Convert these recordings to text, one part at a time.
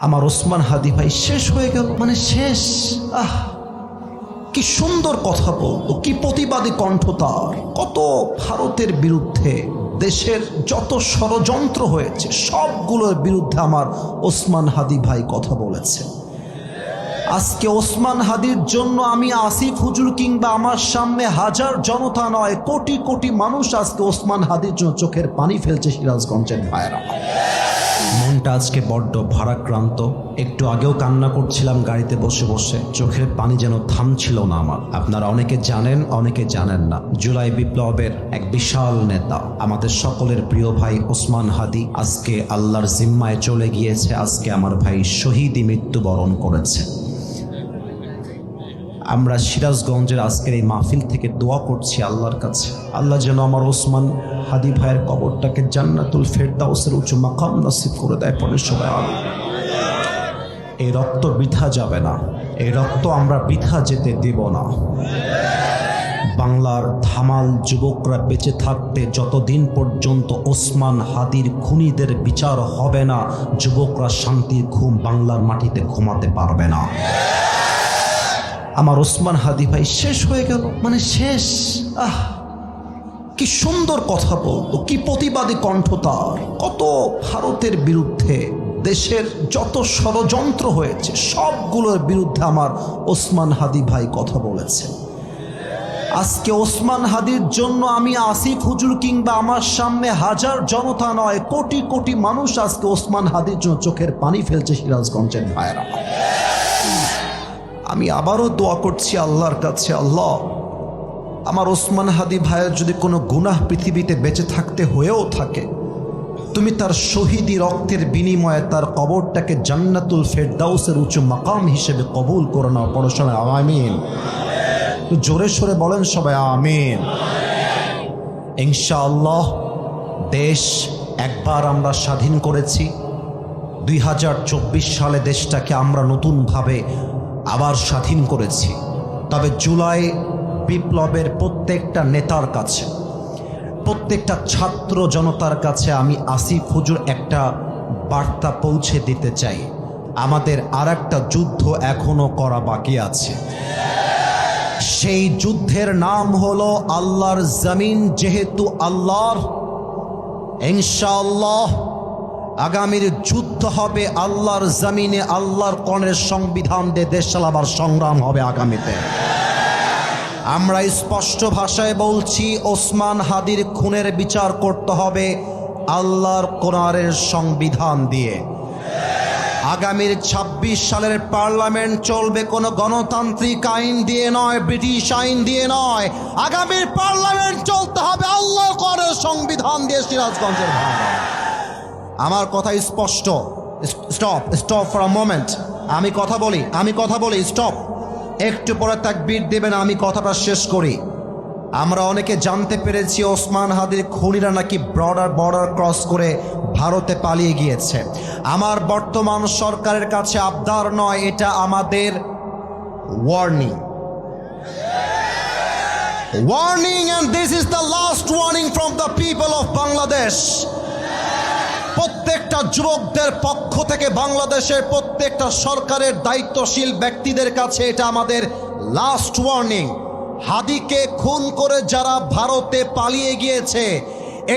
আমার ওসমান হাদি ভাই শেষ হয়ে গেল, মানে শেষ। কি সুন্দর কথা বলতো, কি প্রতিবাদী কণ্ঠ তার। কত ভারতের বিরুদ্ধে দেশের যত ষড়যন্ত্র হয়েছে সবগুলোর বিরুদ্ধে আমার ওসমান হাদি ভাই কথা বলেছে। আজকে ওসমান হাদির জন্য আমি আসিফ হুজুর কিংবা আমার সামনে হাজার জনতা নয়, কোটি কোটি মানুষ আজকে ওসমান হাদির জন্য চোখের পানি ফেলছে। সিরাজগঞ্জের ভাইরা, মনটা আজকে বড্ড ভারাক্রান্ত। একটু আগেও কান্না করছিলাম গাড়িতে বসে বসে, চোখের পানি যেন থামছিল না আমার। আপনারা অনেকে জানেন, অনেকে জানেন না, জুলাই বিপ্লবের এক বিশাল নেতা, আমাদের সকলের প্রিয় ভাই ওসমান হাদি আজকে আল্লাহর জিম্মায় চলে গিয়েছে। আজকে আমার ভাই শহীদই মৃত্যুবরণ করেছে। আমরা সিরাজগঞ্জের আজকের এই মাহফিল থেকে দোয়া করছি আল্লাহর কাছে, আল্লাহ যেন আমার ওসমান হাদি ভাইয়ের কবরটাকে জান্নাতুল ফেরদাউসের উঁচু মাকাম নসিব করে দেয়। পরে সবাই আমিন। এই রক্ত বৃথা যাবে না, এই রক্ত আমরা বৃথা যেতে দেব না। বাংলার ধামাল যুবকরা বেঁচে থাকতে যতদিন পর্যন্ত ওসমান হাদির খুনিদের বিচার হবে না, যুবকরা শান্তির ঘুম বাংলার মাটিতে ঘুমাতে পারবে না। আমার ওসমান হাদি ভাই শেষ হয়ে গেল, মানে শেষ। কি সুন্দর কথা বলতো, কি প্রতিবাদী কণ্ঠ তার। কত ভারতের বিরুদ্ধে দেশের যত ষড়যন্ত্র হয়েছে সবগুলোর বিরুদ্ধে আমার ওসমান হাদি ভাই কথা বলেছে। আজকে ওসমান হাদির জন্য আমি আসিফ হুজুর কিংবা আমার সামনে হাজার জনতা নয়, কোটি কোটি মানুষ আজকে ওসমান হাদির জন্য চোখের পানি ফেলছে। সিরাজগঞ্জের ভাইরা, আমি আবারও দোয়া করছি আল্লাহর কাছে, আল্লাহ আমার ওসমান হাদি ভাইয়ের যদি কোনো গুনাহ পৃথিবীতে বেঁচে থাকতে হয়েও থাকে, তুমি তার শহীদি রক্তের বিনিময়ে তার কবরটাকে জান্নাতুল ফেরদাউসের উঁচু মাকাম হিসেবে কবুল করে নাও। পড়ো সবাই আমিন। জোরে সোরে বলেন সবাই আমিন। ইনশাআল্লাহ দেশ একবার আমরা স্বাধীন করেছি। 2024 সালে দেশটাকে আমরা নতুনভাবে আবার স্বাধীন করেছি। তবে জুলাই বিপ্লবের প্রত্যেকটা নেতার কাছে, প্রত্যেকটা ছাত্র জনতার কাছে আমি আসিফ হুজুর একটা বার্তা পৌঁছে দিতে চাই। আমাদের আর একটা যুদ্ধ এখনো করা বাকি আছে। সেই যুদ্ধের নাম হলো আল্লাহর জমিন। যেহেতু আল্লাহর, ইনশাআল্লাহ আগামীর যুদ্ধ হবে আল্লাহর জমিনে। আল্লাহর কোরআনের সংবিধান দিয়ে দেশ চালাবার সংগ্রাম হবে আগামীতে। আমরা স্পষ্ট ভাষায় বলছি, ওসমান হাদির খুনের বিচার করতে হবে আল্লাহর কোরআনের সংবিধান দিয়ে। আগামীর 26 সালের পার্লামেন্ট চলবে কোনো গণতান্ত্রিক আইন দিয়ে নয়, ব্রিটিশ আইন দিয়ে নয়। আগামীর পার্লামেন্ট চলতে হবে আল্লাহর কোরআনের সংবিধান দিয়ে। সিরাজগঞ্জের ভাইরা, আমার কথা স্পষ্ট। Stop for a moment. আমি কথা বলি স্টপ। একটু পরে তাকবীর দেবেন, আমি কথাটা শেষ করি। আমরা অনেকে জানতে পেরেছি ওসমান হাদির খুনিরা নাকি বর্ডার ক্রস করে ভারতে পালিয়ে গিয়েছে। আমার বর্তমান সরকারের কাছে আবদার নয়, এটা আমাদের warning. And this is the last warning from the people of Bangladesh. প্রত্যেকটা যুবকদের পক্ষ থেকে বাংলাদেশের প্রত্যেকটা সরকারের দায়িত্বশীল ব্যক্তিদের কাছে এটা আমাদের লাস্ট ওয়ার্নিং। হাদিকে খুন করে যারা ভারতে পালিয়ে গিয়েছে,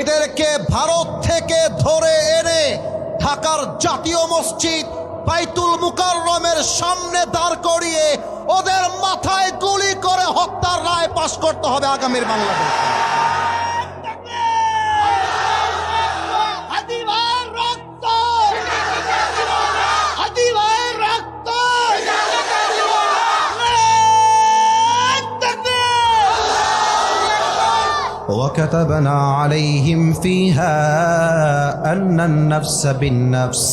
এদেরকে ভারত থেকে ধরে এনে ঢাকার জাতীয় মসজিদ বাইতুল মুকাররমের সামনে দাঁড় করিয়ে ওদের মাথায় গুলি করে হত্যার রায় পাশ করতে হবে আগামীর বাংলাদেশ। وكتبنا عليهم فيها أن النفس بالنفس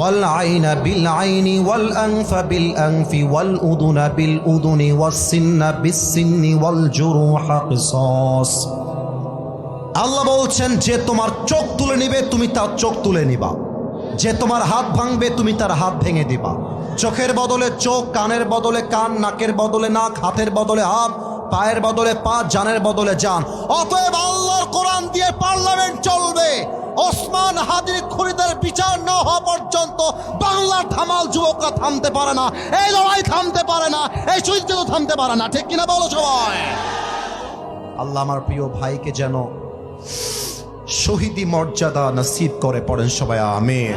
والعين بالعين والأنف بالأنف والأذن بالأذن والسن بالسن والجروح قصاص। আল্লাহ বলছেন, যে তোমার চোখ তুলে নিবে তুমি তার চোখ তুলে নিবা, যে তোমার হাত ভাঙবে তুমি তার হাত ভেঙে দিবা। চোখের বদলে চোখ, কানের বদলে কান, নাকের বদলে নাক, হাতের বদলে হাত, পায়ের বদলে পা, জানের বদলে জান। অতএব আল্লাহর কোরআন দিয়ে পার্লামেন্ট চলবে। ওসমান হাদির খুনিদের বিচার না হওয়া পর্যন্ত যুবকরা থামতে পারে না, এই লড়াই থামতে পারে না, এই শহীদ থামতে পারে না, ঠিক কিনা বলো সবাই? আল্লাহ আমার প্রিয় ভাইকে যেন শহীদি মর্যাদা নসিব করে, পড়েন সবাই আমিন।